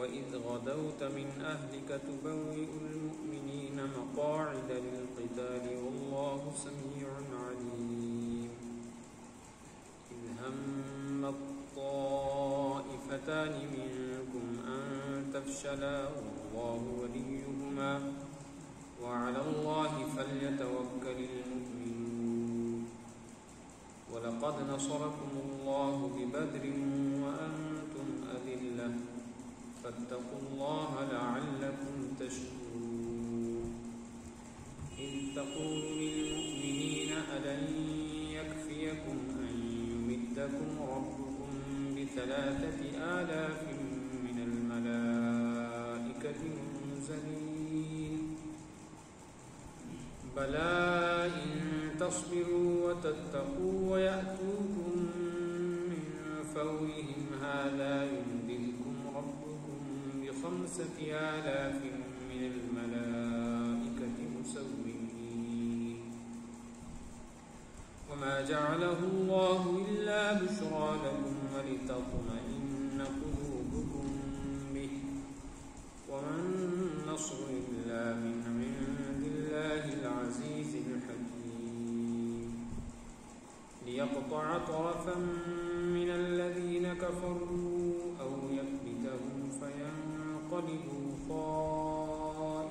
وَإِذْ غَدَوْتَ مِنْ أَهْلِكَ تُبَوِّئُ الْمُؤْمِنِينَ مَقَاعِدَ لِلْقِتَالِ وَاللَّهُ سَمِيعٌ عَلِيمٌ إِذْ هَمَّ الطَّائِفَتَانِ مِنْكُمْ أَنْ تَفْشَلَا وَاللَّهُ وَلِيُّهُمَا وَعَلَى اللَّهِ فَلْيَتَوَكَّلِ الْمُؤْمِنُونَ وَلَقَدْ نَصَرَكُمُ اللَّهُ بِبَدْرٍ وَأَنْتُمْ أَذِلَّةٌ فَاتَّقُوا اللَّهَ لَعَلَّكُمْ تَشْكُرُونَ إِذْ تَقُولُ لِلْمُؤْمِنِينَ أَلَنْ يَكْفِيَكُمْ أَنْ يُمِدَّكُمْ رَبُّكُمْ بِثَلَاثَةِ آلَافٍ مِنَ الْمَلَائِكَةِ مُنْزَلِينَ بَلَى إِن تَصْبِرُوا وَتَتَّقُوا وَيَأْتُوكُم مِّن فَوْرِهِمْ هَٰذَا يُمْدِدْكُمْ رَبُّكُم بِخَمْسَةِ آلَافٍ مِّنَ الْمَلَائِكَةِ مُسَوِّمِينَ وَمَا جَعَلَهُ اللَّهُ إِلَّا بُشْرَىٰ لَكُمْ وَلِتَطْمَئِنَّ قُلُوبُكُم بِهِ وَمَا النَّصْرُ إِلَّا مِنْ عِندِ اللَّهِ الْعَزِيزِ الْحَكِيمِ لِيَقْطَعَ طَرَفًا مِّنَ الَّذِينَ كَفَرُوا أَوْ يَكْبِتَهُمْ فَيَنقَلِبُوا خَائِبِينَ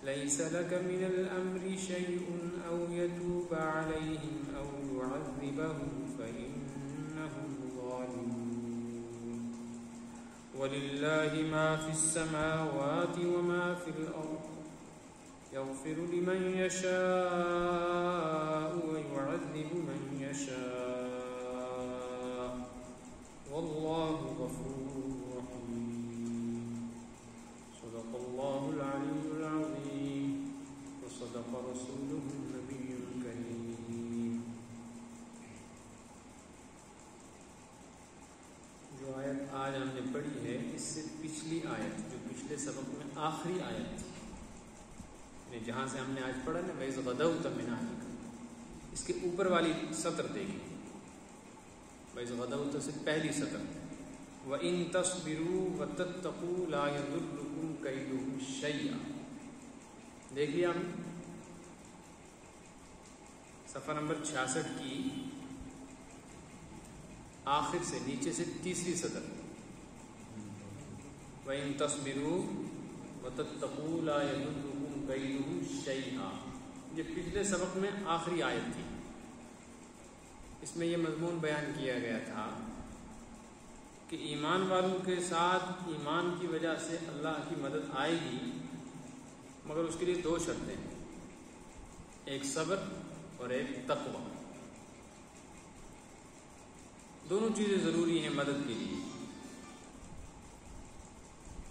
لَيْسَ لَكَ مِنَ الْأَمْرِ شَيْءٌ أَوْ يَتُوبَ عَلَيْهِمْ أَوْ يُعَذِّبَهُمْ فَإِنَّهُمْ ظَالِمُونَ وَلِلَّهِ مَا فِي السَّمَاوَاتِ وَمَا فِي الْأَرْضِ يَغْفِرُ لِمَن يَشَاءُ وَيُعَذِّبُ مَن يَشَاءُ وَاللَّهُ غَفُورٌ رَّحِيمٌ صدق الله العلي العظيم وصدق رسوله النبي الكريم. جو آیت آج ہم نے پڑھی ہے اس سے پچھلی آیت جو پچھلے سبق میں آخری آیت تھی، جہاں سے ہم نے آج پڑھا نا وَإِذْ غَدَوْتَ مِنْ أَهْلِكَ، اس کے اوپر والی سطر دیکھیں، وَإِذْ غَدَوْتَ سے پہلی سطر، وَإِن تَصْبِرُوا وَتَتَّقُوا لَا يَضُرُّكُمْ كَيْدُهُمْ شَيْئًا. دیکھ لیا ہم صفحہ نمبر 66 کی آخر سے نیچے سے تیسری سطر، وَإِن تَصْبِرُوا وَتَتَّقُوا لَا يَضُرُّكُمْ كَيْدُهُمْ شَيْئًا. یہ پچھلے سبق میں آخری آیت تھی. اس میں یہ مضمون بیان کیا گیا تھا کہ ایمان والوں کے ساتھ ایمان کی وجہ سے اللہ کی مدد آئے گی، مگر اس کے لیے دو شرطیں ہیں، ایک صبر اور ایک تقوی. دونوں چیزیں ضروری ہیں مدد کے لیے.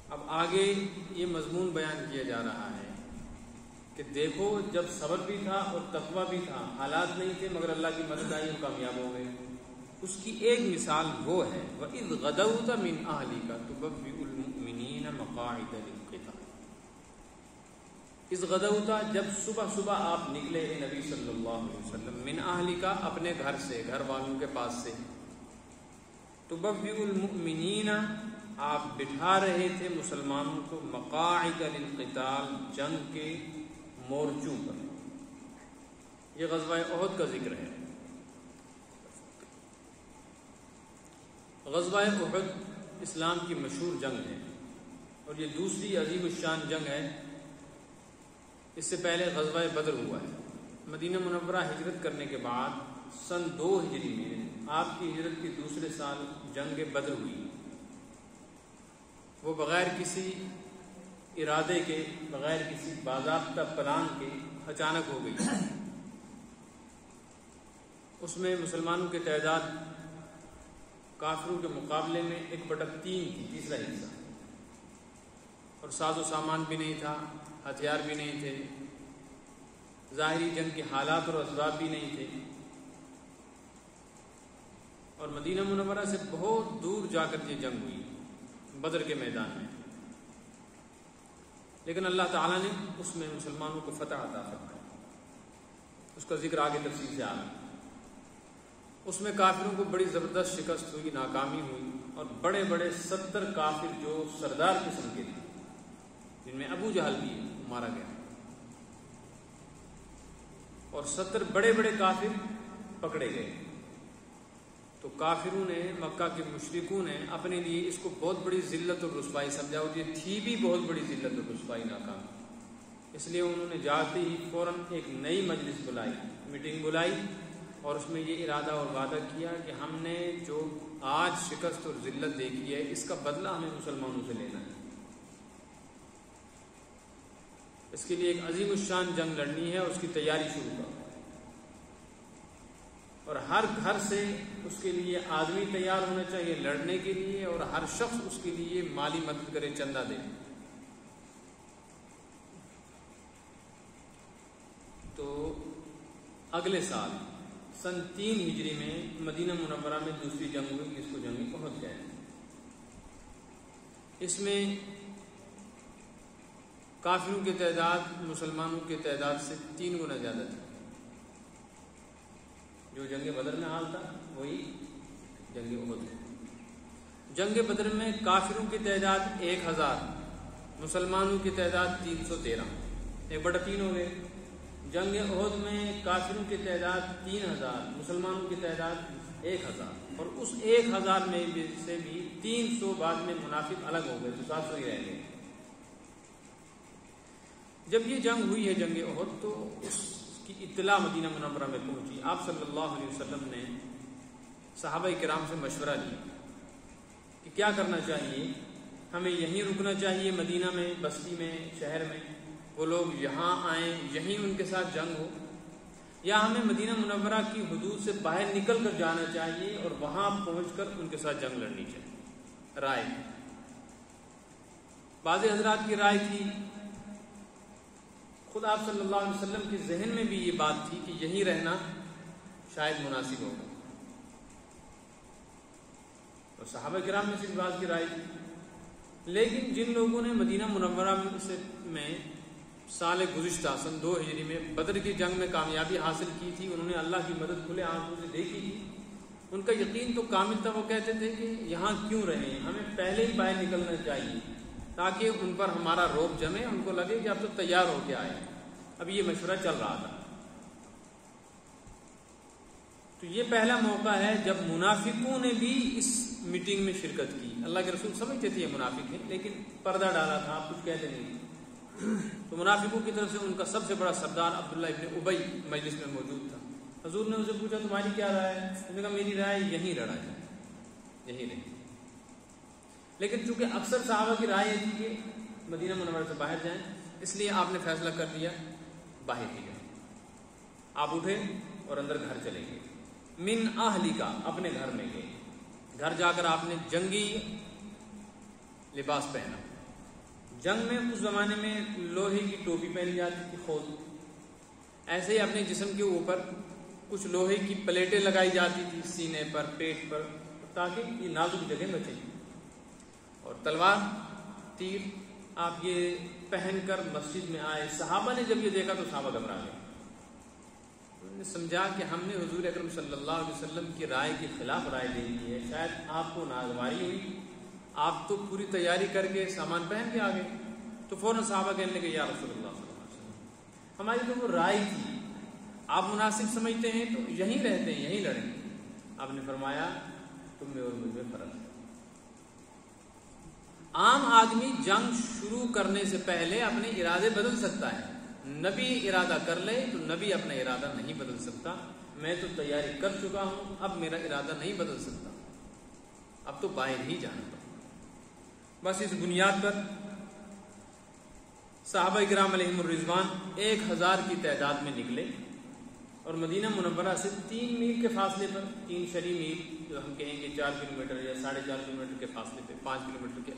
اب آگے یہ مضمون بیان کیا جا رہا ہے کہ دیکھو جب صبر بھی تھا اور تقوی بھی تھا، حالات نہیں تھے مگر اللہ کی مدد آئی اور کامیاب ہو گئے. اس کی ایک مثال وہ ہے وَإِذْ غَدَوْتَ مِنْ أَهْلِكَ تُبَوِّئُ الْمُؤْمِنِينَ مَقَاعِدَ لِلْقِتَالِ. اِذْ غَدَوْتَ جب صبح صبح آپ نکلے اے نبی صلی اللہ علیہ وسلم، مِنْ أَهْلِكَ اپنے گھر سے، گھر والوں کے پاس سے، تُبَوِّئُ الْمُؤْمِنِينَ آپ بٹھا رہے تھے مسلمانوں کو مقاعد للقتال جنگ کے مورچوں پر. یہ غزوہ احد کا ذکر ہے. غزوہ احد اسلام کی مشہور جنگ ہے اور یہ دوسری عظیم الشان جنگ ہے. اس سے پہلے غزوہ بدر ہوا ہے. مدینہ منورہ ہجرت کرنے کے بعد سن 2 ہجری میں آپ کی ہجرت کے دوسرے سال جنگ بدر ہوئی. وہ بغیر کسی ارادے کے، بغیر کسی باضابطہ پلان کے اچانک ہو گئی. اس میں مسلمانوں کی تعداد کافروں کے مقابلے میں 1/3 کی، تیسرا حصہ، اور ساز و سامان بھی نہیں تھا، ہتھیار بھی نہیں تھے، ظاہری جنگ کے حالات اور اسباب بھی نہیں تھے، اور مدینہ منورہ سے بہت دور جا کر یہ جنگ ہوئی بدر کے میدان میں. لیکن اللہ تعالیٰ نے اس میں مسلمانوں کو فتح عطا فرمایا. اس کا ذکر آگے تفصیل سے آ رہا ہے. اس میں کافروں کو بڑی زبردست شکست ہوئی، ناکامی ہوئی، اور بڑے بڑے 70 کافر جو سردار قسم کے تھے، جن میں ابو جہل بھی مارا گیا، اور 70 بڑے بڑے کافر پکڑے گئے۔ تو کافروں نے، مکہ کے مشرکوں نے اپنے لیے اس کو بہت بڑی ذلت اور رسوائی سمجھا، اور یہ تھی بھی بہت بڑی ذلت اور رسوائی، ناکام۔ اس لیے انہوں نے جاتے ہی فوراً ایک نئی مجلس بلائی، میٹنگ بلائی، اور اس میں یہ ارادہ اور وعدہ کیا کہ ہم نے جو آج شکست اور ذلت دیکھی ہے، اس کا بدلہ ہمیں مسلمانوں سے لینا ہے۔ اس کے لیے ایک عظیم الشان جنگ لڑنی ہے، اور اس کی تیاری شروع کرو، اور ہر گھر سے اس کے لیے آدمی تیار ہونا چاہیے لڑنے کے لیے، اور ہر شخص اس کے لیے مالی مدد کرے، چندہ دے۔ تو اگلے سال سن 3 ہجری میں مدینہ منورہ میں دوسری جنگ ہوئی، جس کو جنگ احد کہتے ہیں۔ اس میں کافروں کی تعداد مسلمانوں کی تعداد سے 3 گنا زیادہ تھی۔ جو جنگ بدر میں حال تھا وہی جنگ احد ہے۔ جنگ بدر میں کافروں کی تعداد 1000، مسلمانوں کی تعداد 313، 1/3 ہو گئے۔ جنگ احد میں کافروں کی تعداد 3000، مسلمانوں کی تعداد 1000، اور اس 1000 میں سے بھی 300 بعد میں منافق الگ ہو گئے، تو 700 ہی رہ گئے۔ جب یہ جنگ ہوئی ہے جنگ احد، تو اس کی اطلاع مدینہ منورہ میں پہنچی۔ آپ صلی اللہ علیہ وسلم نے صحابہ کرام سے مشورہ لیا کہ کیا کرنا چاہیے، ہمیں یہیں رکنا چاہیے مدینہ میں، بستی میں، شہر میں، وہ لوگ یہاں آئیں، یہیں ان کے ساتھ جنگ ہو، یا ہمیں مدینہ منورہ کی حدود سے باہر نکل کر جانا چاہیے اور وہاں پہنچ کر ان کے ساتھ جنگ لڑنی چاہیے۔ رائے، بعض حضرات کی رائے تھی، خود آپ صلی اللہ علیہ وسلم کے ذہن میں بھی یہ بات تھی کہ یہیں رہنا شاید مناسب ہوگا، اور صحابہ کرام میں سے بعض کی رائے تھی۔ لیکن جن لوگوں نے مدینہ منورہ میں سال گزشتہ سن 2 ہجری میں بدر کی جنگ میں کامیابی حاصل کی تھی، انہوں نے اللہ کی مدد کھلے آنکھوں سے دیکھی تھی، ان کا یقین تو کامل تھا۔ وہ کہتے تھے کہ یہاں کیوں رہیں، ہمیں پہلے ہی باہر نکلنا چاہیے تاکہ ان پر ہمارا رعب جمے، ان کو لگے کہ اب تو تیار ہو کے آئے۔ اب یہ مشورہ چل رہا تھا۔ تو یہ پہلا موقع ہے جب منافقوں نے بھی اس میٹنگ میں شرکت کی۔ اللہ کے رسول سمجھتے تھے یہ منافق ہیں، لیکن پردہ ڈالا تھا، آپ کچھ کہتے نہیں۔ تو منافقوں کی طرف سے ان کا سب سے بڑا سردار عبداللہ ابن ابی مجلس میں موجود تھا۔ حضور نے اسے پوچھا تمہاری کیا رائے ہے؟ اس نے کہا میری رائے یہیں لڑا جائے، یہیں رہے۔ لیکن چونکہ اکثر صحابہ کی رائے تھی کہ مدینہ منورہ سے باہر جائیں، اس لیے آپ نے فیصلہ کر لیا باہر ہی جائیں۔ آپ اٹھے اور اندر گھر چلے گئے، من اہلی کا، اپنے گھر میں گئے۔ گھر جا کر آپ نے جنگی لباس پہنا۔ جنگ میں اس زمانے میں لوہے کی ٹوپی پہنی جاتی تھی، خود ایسے ہی اپنے جسم کے اوپر کچھ لوہے کی پلیٹیں لگائی جاتی تھی، سینے پر، پیٹ پر، تاکہ یہ نازک جگہ بچے۔ اور تلوار، تیر آپ یہ پہن کر مسجد میں آئے۔ صحابہ نے جب یہ دیکھا تو صحابہ گھبرا گئے، انہوں نے سمجھا کہ ہم نے حضور اکرم صلی اللہ علیہ وسلم کی رائے کے خلاف رائے دے دی ہے، شاید آپ کو ناگواری ہوئی، آپ تو پوری تیاری کر کے سامان پہن کے آ گئے۔ تو فوراً صحابہ کہنے لگے یا رسول اللہ صلی اللہ علیہ وسلم، ہماری تو وہ رائے تھی، آپ مناسب سمجھتے ہیں تو یہیں رہتے ہیں، یہیں لڑیں گے۔ آپ نے فرمایا تم میں اور مجھ میں فرق ہے۔ عام آدمی جنگ شروع کرنے سے پہلے اپنے ارادے بدل سکتا ہے، نبی ارادہ کر لے تو نبی اپنا ارادہ نہیں بدل سکتا۔ میں تو تیاری کر چکا ہوں، اب میرا ارادہ نہیں بدل سکتا، اب تو باہر ہی جانا پڑا۔ بس اس بنیاد پر صحابہ کرام علیہم الرضوان 1000 کی تعداد میں نکلے، اور مدینہ منورہ سے 3 میل کے فاصلے پر، 3 شرعی میل جو ہم کہیں گے 4 کلومیٹر یا 4.5 کلومیٹر کے فاصلے پہ، 5 کلومیٹر کے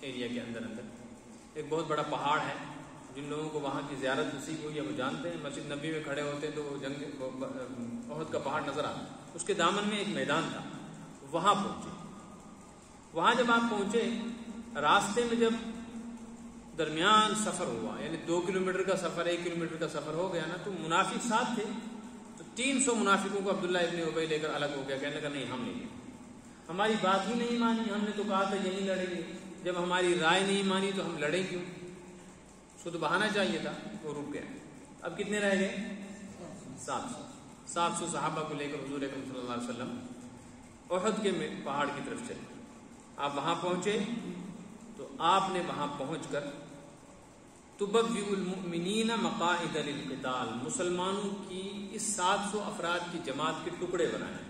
ایریا کے اندر ایک بہت بڑا پہاڑ ہے۔ جن لوگوں کو وہاں کی زیارت نصیب ہوئی ہے وہ جانتے ہیں، مسجد نبی میں کھڑے ہوتے ہیں تو وہ جنگ احد کا پہاڑ نظر آتا، اس کے دامن میں ایک میدان تھا، وہاں پہنچے۔ وہاں جب آپ پہنچے، راستے میں جب درمیان سفر ہوا، یعنی 2 کلومیٹر کا سفر، 1 کلومیٹر کا سفر ہو گیا نا، تو منافق ساتھ تھے، تو 300 منافقوں کو عبداللہ ابن ابی لے کر الگ ہو گیا، کہنے لگا نہیں ہم نہیں، ہماری بات ہی نہیں مانی، ہم نے تو کہا تھا یہی لڑیں گے، جب ہماری رائے نہیں مانی تو ہم لڑیں کیوں؟ اس کو تو بہانا چاہیے تھا، وہ رک گیا۔ اب کتنے رہ گئے؟ 700 صحابہ کو لے کر حضور اکرم صلی اللہ علیہ وسلم احد کے پہاڑ کی طرف چلے۔ آپ وہاں پہنچے تو آپ نے وہاں پہنچ کر تبوئ المؤمنین مقاعد للقتال، مسلمانوں کی اس 700 افراد کی جماعت کے ٹکڑے بنائے،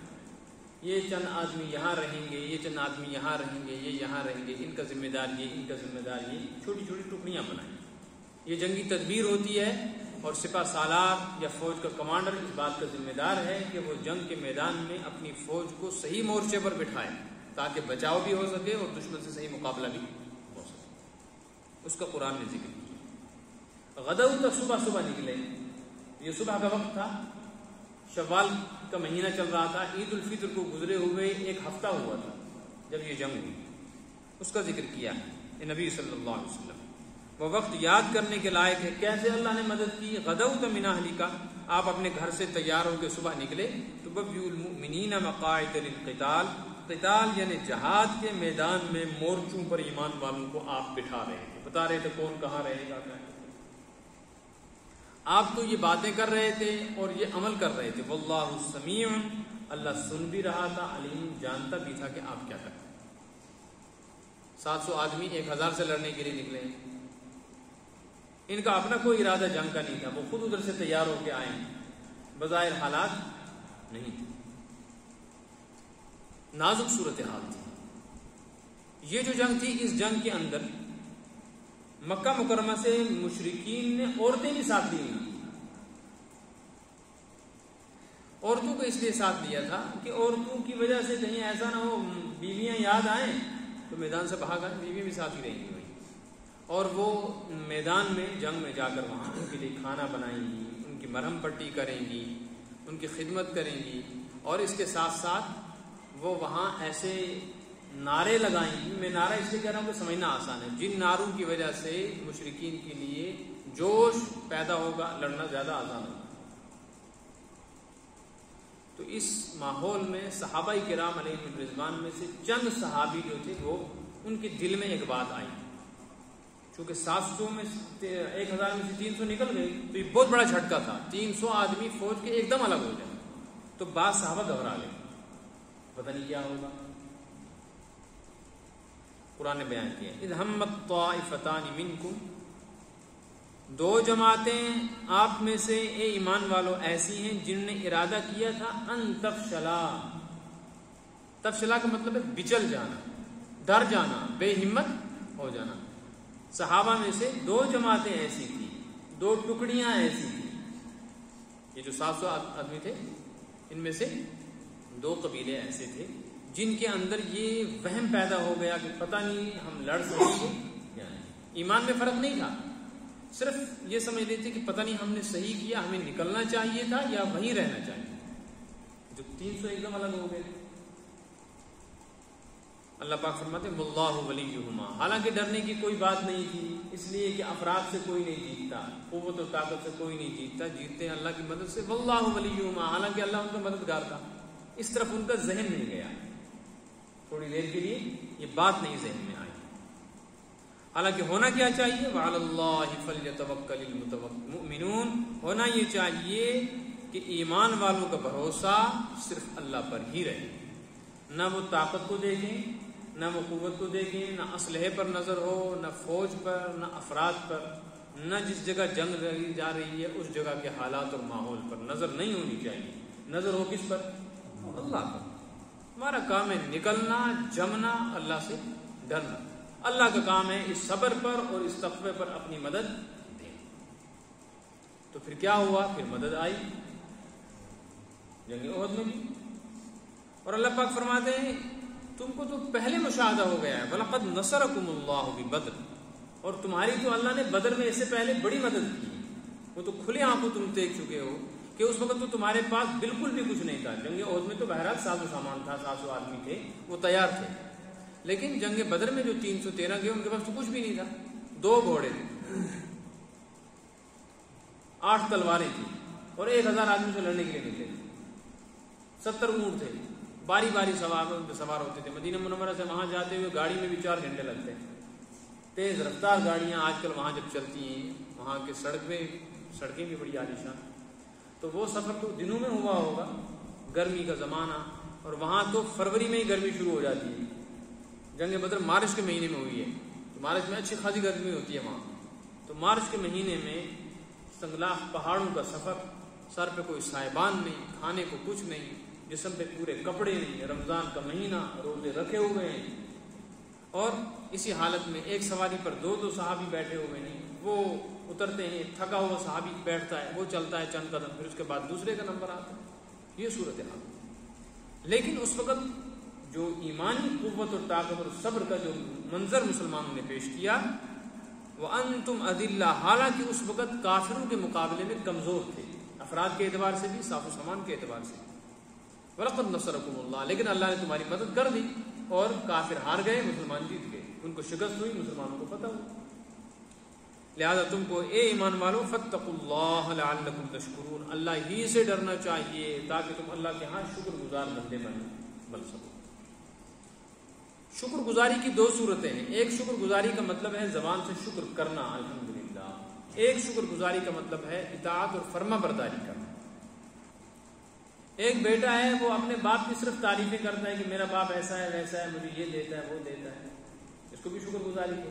یہ چند آدمی یہاں رہیں گے، یہ چند آدمی یہاں رہیں گے، یہ یہاں رہیں گے، ان کا ذمہ دار یہ، ان کا ذمہ دار یہ، چھوٹی چھوٹی ٹکڑیاں بنائیں۔ یہ جنگی تدبیر ہوتی ہے اور سپہ سالار یا فوج کا کمانڈر اس بات کا ذمہ دار ہے کہ وہ جنگ کے میدان میں اپنی فوج کو صحیح مورچے پر بٹھائے تاکہ بچاؤ بھی ہو سکے اور دشمن سے صحیح مقابلہ بھی ہو سکے۔ اس کا قرآن نے ذکر کیا۔ غدو تک صبح نکلے، یہ صبح کا وقت تھا، شوال کا مہینہ چل رہا تھا، عید الفطر کو گزرے ہوئے 1 ہفتہ ہوا تھا جب یہ جنگ ہوئی، اس کا ذکر کیا ہے نبی صلی اللہ علیہ وسلم۔ وہ وقت یاد کرنے کے لائق ہے، کیسے اللہ نے مدد کی۔ غدوت من اہلک، آپ اپنے گھر سے تیار ہو کے صبح نکلے، تبوئ المؤمنین مقاعد للقتال، قتال یعنی جہاد کے میدان میں مورچوں پر ایمان والوں کو آپ بٹھا رہے تھے، بتا رہے تھے کون کہاں رہے گا۔ آپ تو یہ باتیں کر رہے تھے اور یہ عمل کر رہے تھے، واللہ سمیع، اللہ سن بھی رہا تھا، علیم جانتا بھی تھا کہ آپ کیا کرتے۔ 700 آدمی 1000 سے لڑنے کے لیے نکلے، ان کا اپنا کوئی ارادہ جنگ کا نہیں تھا، وہ خود ادھر سے تیار ہو کے آئے، بظاہر حالات نہیں تھے، نازک صورتحال تھی۔ یہ جو جنگ تھی، اس جنگ کے اندر مکہ مکرمہ سے مشرکین نے عورتیں بھی ساتھ لی ہیں۔ عورتوں کو اس لیے ساتھ لیا تھا کہ عورتوں کی وجہ سے کہیں ایسا نہ ہو بیویاں یاد آئیں تو میدان سے بھاگ آئیں، بیویاں بھی ساتھ ہی رہیں گی، اور وہ میدان میں جنگ میں جا کر وہاں ان کے لیے کھانا بنائیں گی، ان کی مرہم پٹی کریں گی، ان کی خدمت کریں گی، اور اس کے ساتھ ساتھ وہ وہاں ایسے نعرے لگائیں گی۔ میں نعرہ اس لیے کہہ رہا ہوں کہ سمجھنا آسان ہے، جن نعروں کی وجہ سے مشرکین کے لیے جوش پیدا ہوگا، لڑنا زیادہ آسان ہوگا۔ تو اس ماحول میں صحابہ کرام علیہم رضوان میں سے چند صحابی جو تھے، وہ ان کے دل میں ایک بات آئی، چونکہ 700 میں 1000 میں سے 300 نکل گئے تو یہ بہت بڑا جھٹکا تھا، 300 آدمی فوج کے ایک دم الگ ہو جائے، تو بعض صحابہ گھبرا گئے، پتہ نہیں کیا ہوگا۔ قرآن نے بیان کیا، اذ ہمت طائفتان منکم، 2 جماعتیں آپ میں سے اے ایمان والو ایسی ہیں جن نے ارادہ کیا تھا ان تفشلا، تفشلا کا مطلب ہے بچل جانا، ڈر جانا، بے ہمت ہو جانا۔ صحابہ میں سے 2 جماعتیں ایسی تھی، 2 ٹکڑیاں ایسی تھی، یہ جو 700 آدمی تھے ان میں سے 2 قبیلے ایسے تھے جن کے اندر یہ وہم پیدا ہو گیا کہ پتہ نہیں ہم لڑ سکیں گے یا نہیں۔ ایمان میں فرق نہیں تھا، صرف یہ سمجھ لیتے کہ پتہ نہیں ہم نے صحیح کیا، ہمیں نکلنا چاہیے تھا یا وہیں رہنا چاہیے۔ جو 300 ایک دم الگ ہو گئے، اللہ پاک فرماتے ہیں واللہ ولیہما، حالانکہ ڈرنے کی کوئی بات نہیں تھی، اس لیے کہ افراد سے کوئی نہیں جیتتا، قوت و طاقت سے کوئی نہیں جیتتا، جیتتے ہیں اللہ کی مدد سے۔ واللہ ولیہما، حالانکہ اللہ ان کا مددگار تھا، اس طرف ان کا ذہن نہیں گیا، تھوڑی دیر کے لیے یہ بات نہیں ذہن میں آئی۔ حالانکہ ہونا کیا چاہیے، وعلی اللہ فلیتوکل المؤمنون، ہونا یہ چاہیے کہ ایمان والوں کا بھروسہ صرف اللہ پر ہی رہے، نہ وہ طاقت کو دیکھیں، نہ وہ قوت کو دیکھیں، نہ اسلحے پر نظر ہو، نہ فوج پر، نہ افراد پر، نہ جس جگہ جنگ لڑی جا رہی ہے اس جگہ کے حالات اور ماحول پر نظر نہیں ہونی چاہیے، نظر ہو کس پر؟ اللہ پر۔ ہمارا کام ہے نکلنا، جمنا، اللہ سے ڈرنا، اللہ کا کام ہے اس صبر پر اور اس تقوی پر اپنی مدد دینا۔ تو پھر کیا ہوا؟ پھر مدد آئی جنگ احد میں بھی، اور اللہ پاک فرماتے ہیں تم کو تو پہلے مشاہدہ ہو گیا ہے، وَلَقَدْ نَصَرَكُمُ اللَّهُ بِبَدْرٍ، اور تمہاری تو اللہ نے بدر میں اس سے پہلے بڑی مدد کی، وہ تو کھلے آنکھوں تم دیکھ چکے ہو کہ اس وقت تو تمہارے پاس بالکل بھی کچھ نہیں تھا۔ جنگ احد میں تو بہرحال 700 سامان تھا، 700 آدمی تھے، وہ تیار تھے، لیکن جنگ بدر میں جو 313 گئے ان کے پاس تو کچھ بھی نہیں تھا، 2 گھوڑے تھے، 8 تلواریں تھیں اور 1000 آدمی سے لڑنے کے لیے نکلے تھے۔ 70 اونٹ تھے، باری باری سوار ہوتے تھے. مدینہ منورہ سے وہاں جاتے ہوئے گاڑی میں بھی 4 گھنٹے لگتے ہیں. تیز رفتار گاڑیاں آج کل وہاں جب چلتی ہیں، وہاں کے سڑکیں بھی بڑی عالیشان. تو وہ سفر تو دنوں میں ہوا ہوگا، گرمی کا زمانہ، اور وہاں تو فروری میں ہی گرمی شروع ہو جاتی ہے. جنگ بدر مارچ کے مہینے میں ہوئی ہے، تو مارچ میں اچھی خاصی گرمی ہوتی ہے وہاں. تو مارچ کے مہینے میں سنگلاخ پہاڑوں کا سفر، سر پہ کوئی سائبان نہیں، کھانے کو کچھ نہیں، جسم پہ پورے کپڑے نہیں، رمضان کا مہینہ، روزے رکھے ہوئے ہیں، اور اسی حالت میں ایک سواری پر 2 صحابی بیٹھے ہوئے نہیں. وہ اترتے ہیں، تھکا ہوا صحابی بیٹھتا ہے، وہ چلتا ہے چند قدم، پھر اس کے بعد دوسرے کا نمبر آتا ہے. یہ صورت حال. لیکن اس وقت جو ایمانی قوت اور طاقت اور صبر کا جو منظر مسلمانوں نے پیش کیا، وَأَنْتُمْ أَذِلَّةٌ، حالانکہ اس وقت کافروں کے مقابلے میں کمزور تھے، افراد کے اعتبار سے بھی، صاف و سامان کے اعتبار سے. وَلَقَدْ نَصَرَكُمُ اللَّهُ، لیکن اللہ نے تمہاری مدد کر دی، اور کافر ہار گئے، مسلمان جیت گئے. ان کو شکست ہوئی، مسلمانوں کو فتح ہوئی. لہذا تم کو اے ایمان والو فاتقوا اللہ لعلکم تشکرون، اللہ ہی سے ڈرنا چاہیے تاکہ تم اللہ کے ہاں شکر گزار بندے بن سکو. شکر گزاری کی 2 صورتیں ہیں. ایک شکر گزاری کا مطلب ہے زبان سے شکر کرنا، الحمدللہ. ایک شکر گزاری کا مطلب ہے اطاعت اور فرما برداری کرنا. ایک بیٹا ہے، وہ اپنے باپ کی صرف تعریفیں کرتا ہے کہ میرا باپ ایسا ہے ویسا ہے، مجھے یہ دیتا ہے وہ دیتا ہے، اس کو بھی شکر گزاری ہے.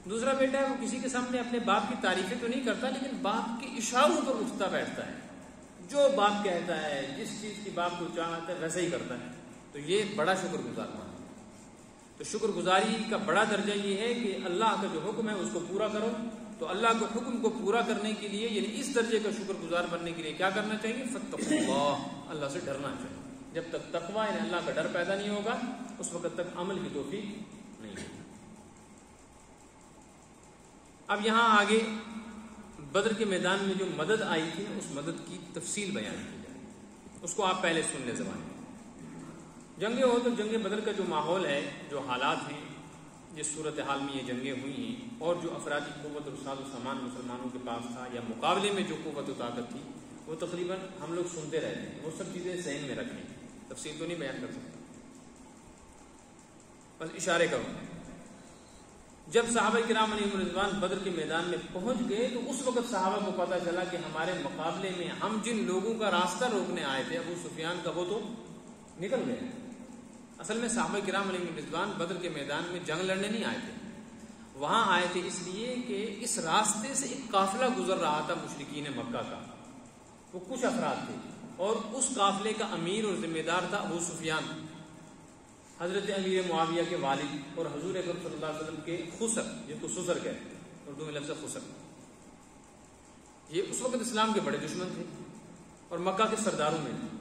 دوسرا بیٹا ہے، وہ کسی کے سامنے اپنے باپ کی تعریفیں تو نہیں کرتا، لیکن باپ کے اشاروں پر اٹھتا بیٹھتا ہے، جو باپ کہتا ہے، جس چیز کی باپ کو چاہتا ہے ویسا ہی کرتا ہے. تو یہ بڑا شکر گزار ہے. تو شکر گزاری کا بڑا درجہ یہ ہے کہ اللہ کا جو حکم ہے اس کو پورا کرو. تو اللہ کے حکم کو پورا کرنے کے لیے، یعنی اس درجے کا شکر گزار بننے کے لیے کیا کرنا چاہیے؟ فاتقوا اللہ، اللہ سے ڈرنا چاہیے. جب تک تقوی یعنی اللہ کا ڈر پیدا نہیں ہوگا، اس وقت تک عمل کی توفیق نہیں ہوگی. اب یہاں آگے بدر کے میدان میں جو مدد آئی تھی، اس مدد کی تفصیل بیان کی جائے. اس کو آپ پہلے سن لیں. زبان جنگیں ہو تو جنگ بدر کا جو ماحول ہے، جو حالات ہیں، جس صورتحال میں یہ جنگیں ہوئی ہیں، اور جو افرادی قوت اور ساز و سامان مسلمانوں کے پاس تھا، یا مقابلے میں جو قوت و طاقت تھی، وہ تقریباً ہم لوگ سنتے رہتے ہیں. وہ سب چیزیں ذہن میں رکھیں، تفصیل تو نہیں بیان کر سکتے، بس اشارے کروں. جب صحابہ کرام علیہم رضوان بدر کے میدان میں پہنچ گئے، تو اس وقت صحابہ کو پتہ چلا کہ ہمارے مقابلے میں ہم جن لوگوں کا راستہ روکنے آئے تھے، ابو سفیان کا، وہ تو نکل گئے. اصل میں صحابہ کرام علیہم رضوان بدر کے میدان میں جنگ لڑنے نہیں آئے تھے، وہاں آئے تھے اس لیے کہ اس راستے سے ایک قافلہ گزر رہا تھا مشرکین مکہ کا. وہ کچھ افراد تھے، اور اس قافلے کا امیر اور ذمہ دار تھا ابو سفیان، حضرت امیر معاویہ کے والد، اور حضور اکرم صلی اللہ علیہ وسلم کے خسر، جس کو سسر کہتے ہیں، اردو میں لفظ خسر. یہ اس وقت اسلام کے بڑے دشمن تھے اور مکہ کے سرداروں میں تھے.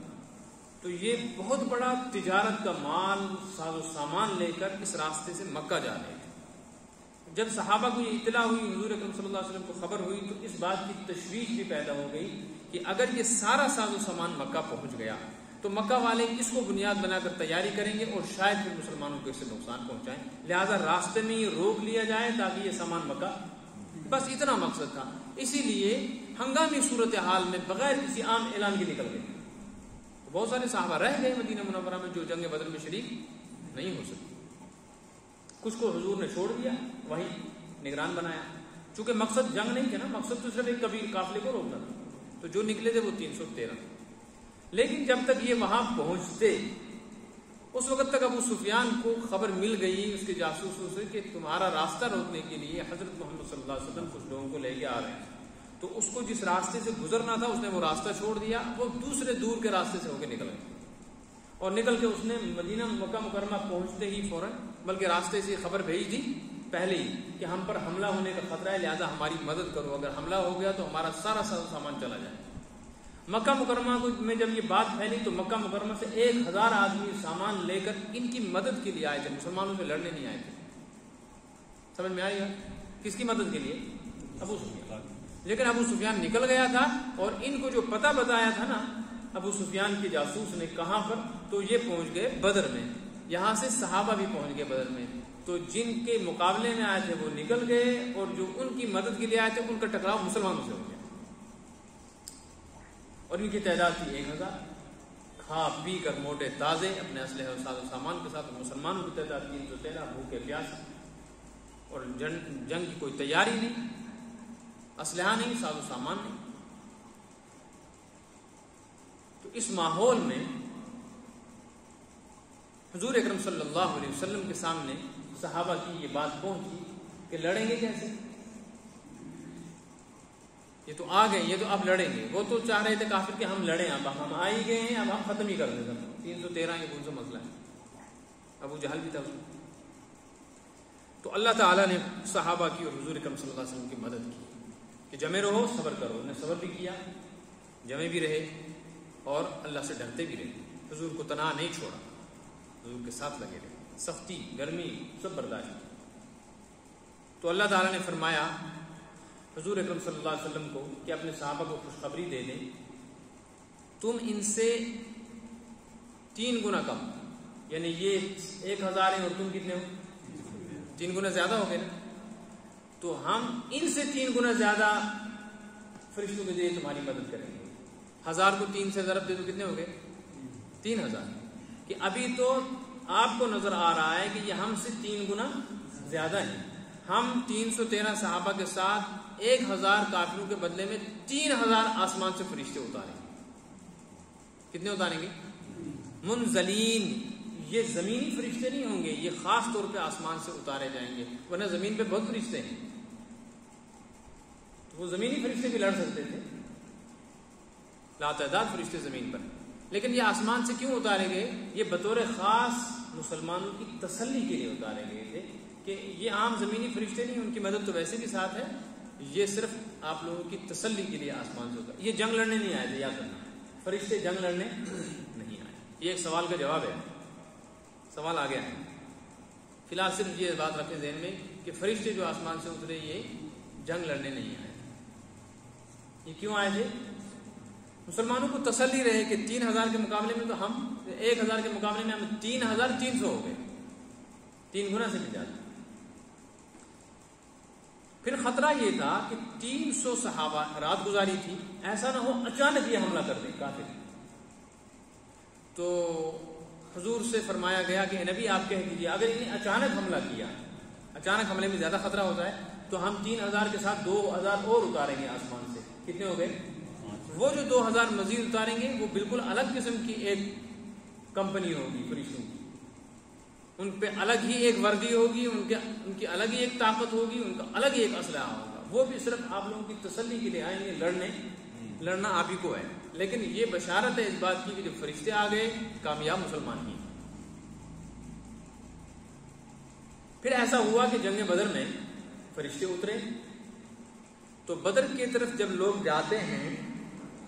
تو یہ بہت بڑا تجارت کا مال، ساز و سامان لے کر اس راستے سے مکہ جا رہے تھے. جب صحابہ کو یہ اطلاع ہوئی، حضور اکرم صلی اللہ علیہ وسلم کو خبر ہوئی، تو اس بات کی تشویش بھی پیدا ہو گئی کہ اگر یہ سارا ساز و سامان مکہ پہنچ گیا تو مکہ والے اس کو بنیاد بنا کر تیاری کریں گے، اور شاید پھر مسلمانوں کو اس سے نقصان پہنچائیں. لہٰذا راستے میں یہ روک لیا جائے تاکہ یہ سامان مکہ، بس اتنا مقصد تھا. اسی لیے ہنگامی صورتحال میں بغیر کسی عام اعلان کے نکل گئے. بہت سارے صحابہ رہ گئے مدینہ منورہ میں جو جنگ بدر میں شریک نہیں ہو سکے. کچھ کو حضور نے چھوڑ دیا، وہیں نگران بنایا، چونکہ مقصد جنگ نہیں تھا نا، مقصد تو صرف ایک قبیل قافلے کو روکنا تھا. تو جو نکلے تھے وہ 313. لیکن جب تک یہ وہاں پہنچتے، اس وقت تک ابو سفیان کو خبر مل گئی اس کے جاسوسوں سے کہ تمہارا راستہ روکنے کے لیے حضرت محمد صلی اللہ علیہ وسلم کچھ لوگوں کو لے کے آ رہے ہیں. تو اس کو جس راستے سے گزرنا تھا اس نے وہ راستہ چھوڑ دیا، وہ دوسرے دور کے راستے سے ہو کے نکل گئے. اور نکل کے اس نے مدینہ مکہ مکرمہ پہنچتے ہی فوراً، بلکہ راستے سے خبر بھیج دی پہلے ہی کہ ہم پر حملہ ہونے کا خطرہ ہے، لہذا ہماری مدد کرو، اگر حملہ ہو گیا تو ہمارا سارا سامان چلا جائے. مکہ مکرمہ میں جب یہ بات پھیلی تو مکہ مکرمہ سے 1000 آدمی سامان لے کر ان کی مدد کے لیے آئے تھے، مسلمانوں سے لڑنے نہیں آئے تھے. سمجھ میں آئی گا؟ کس کی مدد کے لیے؟ ابو سفیان. لیکن ابو سفیان نکل گیا تھا، اور ان کو جو پتہ بتایا تھا نا ابو سفیان کے جاسوس نے کہاں پر، تو یہ پہنچ گئے بدر میں. یہاں سے صحابہ بھی پہنچ گئے بدر میں. تو جن کے مقابلے میں آئے تھے وہ نکل گئے، اور جو ان کی مدد کے لیے آئے تھے ان کا ٹکراؤ مسلمانوں سے ہو گیا، اور ان کی تعداد تھی 1000. کھا پی کر موٹے تازے اپنے اسلحے اور ساز و سامان کے ساتھ. مسلمانوں کی تعداد 313, بھوکے پیاسے اور جنگ کی کوئی تیاری نہیں, اسلحہ نہیں, ساز و سامان نہیں. تو اس ماحول میں حضور اکرم صلی اللہ علیہ وسلم کے سامنے صحابہ کی یہ بات پہنچی کہ لڑیں گے کیسے؟ یہ تو آ گئے, یہ تو اب لڑیں گے. وہ تو چاہ رہے تھے کافر کہ ہم لڑیں, اب ہم آ ہی گئے ہیں, اب ہم ختم ہی کر دیں. 313 یہ کون سا مسئلہ ہے؟ ابو جہل بھی تھا اس میں. تو اللہ تعالیٰ نے صحابہ کی اور حضور اکرم صلی اللہ علیہ وسلم کی مدد کی کہ جمے رہو, صبر کرو. انہوں نے صبر بھی کیا, جمے بھی رہے اور اللہ سے ڈرتے بھی رہے. حضور کو تنہا نہیں چھوڑا, حضور کے ساتھ لگے رہے, سختی گرمی سب برداشت کی. تو اللہ تعالیٰ نے فرمایا حضور اکرم صلی اللہ علیہ وسلم کو کہ اپنے صحابہ کو خوشخبری دے دیں, تم ان سے 3 گنا کم, یعنی یہ 1000 ہیں اور تم کتنے ہو؟ 3 گنا زیادہ ہو گئے نا. تو ہم ان سے 3 گنا زیادہ فرشتوں کے ذریعے تمہاری مدد کریں گے. 1000 کو 3 سے ضرب دے تو کتنے ہو گئے؟ 3000. کہ ابھی تو آپ کو نظر آ رہا ہے کہ یہ ہم سے 3 گنا زیادہ ہیں. ہم 313 صحابہ کے ساتھ 1000 کافروں کے بدلے میں 3000 آسمان سے فرشتے اتاریں گے. کتنے اتاریں گے؟ منزلین. یہ زمینی فرشتے نہیں ہوں گے, یہ خاص طور پہ آسمان سے اتارے جائیں گے, ورنہ زمین پہ بہت فرشتے ہیں. تو وہ زمینی فرشتے بھی لڑ سکتے تھے, لاتعداد فرشتے زمین پر, لیکن یہ آسمان سے کیوں اتارے گئے؟ یہ بطور خاص مسلمانوں کی تسلی کے لیے اتارے گئے تھے کہ یہ عام زمینی فرشتے نہیں, ان کی مدد تو ویسے بھی ساتھ ہے, یہ صرف آپ لوگوں کی تسلی کے لیے آسمان سے اتارے. یہ جنگ لڑنے نہیں آئے تھے, یاد رکھنا, فرشتے جنگ لڑنے نہیں آئے. یہ ایک سوال کا جواب ہے, سوال آ گیا ہے. فی الحال صرف یہ بات رکھیں ذہن میں کہ فرشتے جو آسمان سے اترے یہ جنگ لڑنے نہیں آئے. یہ کیوں آئے تھے؟ مسلمانوں کو تسلی رہے کہ 3000 کے مقابلے میں تو ہم 1000 کے مقابلے میں ہم 3300 ہو گئے, 3 گنا سے بھی زیادہ. پھر خطرہ یہ تھا کہ 300 صحابہ رات گزاری تھی, ایسا نہ ہو اچانک یہ حملہ کر دیں کافر. تو حضور سے فرمایا گیا کہ نبی آپ کہہ دیجیے اگر انہیں اچانک حملہ کیا, اچانک حملے میں زیادہ خطرہ ہوتا ہے, تو ہم 3000 کے ساتھ 2000 اور اتاریں گے آسمان سے. کتنے ہو گئے؟ وہ جو 2000 مزید اتاریں گے وہ بالکل الگ قسم کی ایک کمپنی ہوگی فرشتوں کی, ان پہ الگ ہی ایک وردی ہوگی, ان کی الگ ہی ایک طاقت ہوگی, ان کا الگ ہی ایک اسلحہ ہوگا. وہ بھی صرف آپ لوگوں کی تسلی کے لیے آئیں گے, لڑنا آپ ہی کو ہے. لیکن یہ بشارت ہے اس بات کی کہ جب فرشتے آ گئے کامیاب مسلمان ہی. پھر ایسا ہوا کہ جنگ بدر میں فرشتے اترے, تو بدر کی طرف جب لوگ جاتے ہیں